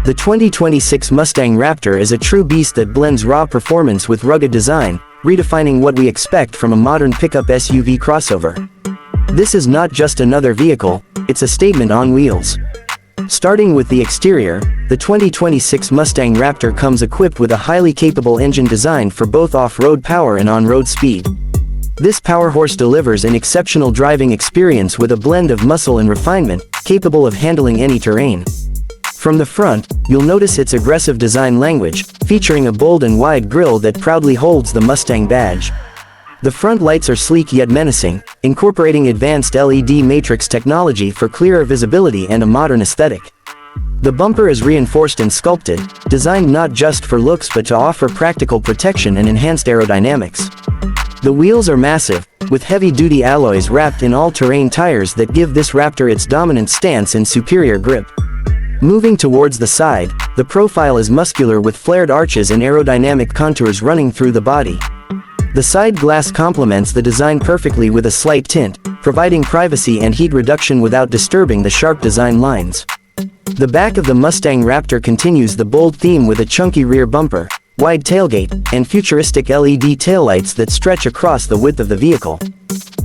The 2026 Mustang Raptor is a true beast that blends raw performance with rugged design, redefining what we expect from a modern pickup SUV crossover. This is not just another vehicle, it's a statement on wheels. Starting with the exterior, the 2026 Mustang Raptor comes equipped with a highly capable engine designed for both off-road power and on-road speed. This powerhouse delivers an exceptional driving experience with a blend of muscle and refinement, capable of handling any terrain. From the front, you'll notice its aggressive design language, featuring a bold and wide grille that proudly holds the Mustang badge. The front lights are sleek yet menacing, incorporating advanced LED matrix technology for clearer visibility and a modern aesthetic. The bumper is reinforced and sculpted, designed not just for looks but to offer practical protection and enhanced aerodynamics. The wheels are massive, with heavy-duty alloys wrapped in all-terrain tires that give this Raptor its dominant stance and superior grip. Moving towards the side, the profile is muscular with flared arches and aerodynamic contours running through the body. The side glass complements the design perfectly with a slight tint, providing privacy and heat reduction without disturbing the sharp design lines. The back of the Mustang Raptor continues the bold theme with a chunky rear bumper, wide tailgate, and futuristic LED taillights that stretch across the width of the vehicle.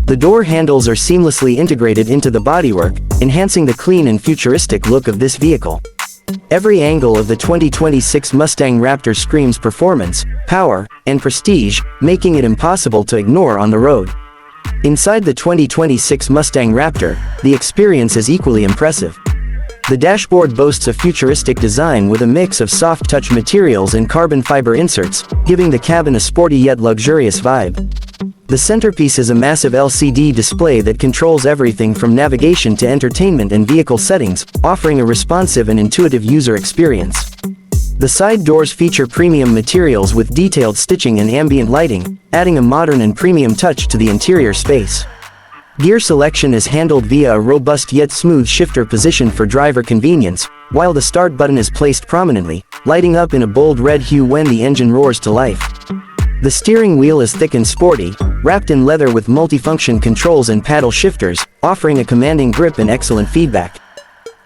The door handles are seamlessly integrated into the bodywork, enhancing the clean and futuristic look of this vehicle. Every angle of the 2026 Mustang Raptor screams performance, power, and prestige, making it impossible to ignore on the road. Inside the 2026 Mustang Raptor, the experience is equally impressive. The dashboard boasts a futuristic design with a mix of soft-touch materials and carbon fiber inserts, giving the cabin a sporty yet luxurious vibe. The centerpiece is a massive LCD display that controls everything from navigation to entertainment and vehicle settings, offering a responsive and intuitive user experience. The side doors feature premium materials with detailed stitching and ambient lighting, adding a modern and premium touch to the interior space. Gear selection is handled via a robust yet smooth shifter position for driver convenience, while the start button is placed prominently, lighting up in a bold red hue when the engine roars to life. The steering wheel is thick and sporty, wrapped in leather with multifunction controls and paddle shifters, offering a commanding grip and excellent feedback.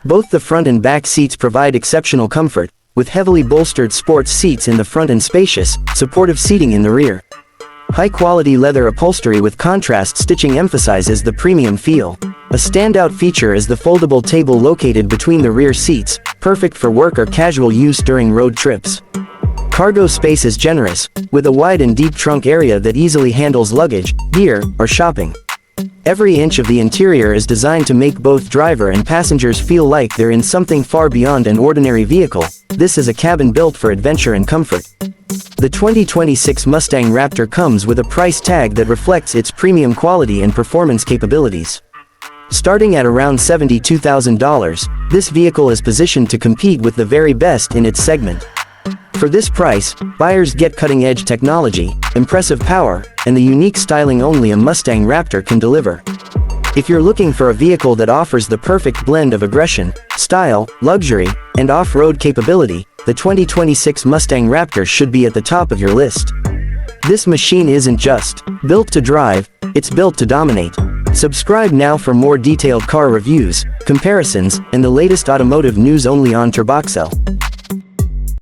Both the front and back seats provide exceptional comfort, with heavily bolstered sports seats in the front and spacious, supportive seating in the rear. High-quality leather upholstery with contrast stitching emphasizes the premium feel. A standout feature is the foldable table located between the rear seats, perfect for work or casual use during road trips. Cargo space is generous, with a wide and deep trunk area that easily handles luggage, gear, or shopping. Every inch of the interior is designed to make both driver and passengers feel like they're in something far beyond an ordinary vehicle. This is a cabin built for adventure and comfort. The 2026 Mustang Raptor comes with a price tag that reflects its premium quality and performance capabilities. Starting at around $72,000, this vehicle is positioned to compete with the very best in its segment. For this price, buyers get cutting-edge technology, impressive power, and the unique styling only a Mustang Raptor can deliver. If you're looking for a vehicle that offers the perfect blend of aggression, style, luxury, and off-road capability, the 2026 Mustang Raptor should be at the top of your list. This machine isn't just built to drive, it's built to dominate. Subscribe now for more detailed car reviews, comparisons, and the latest automotive news only on Turboxel.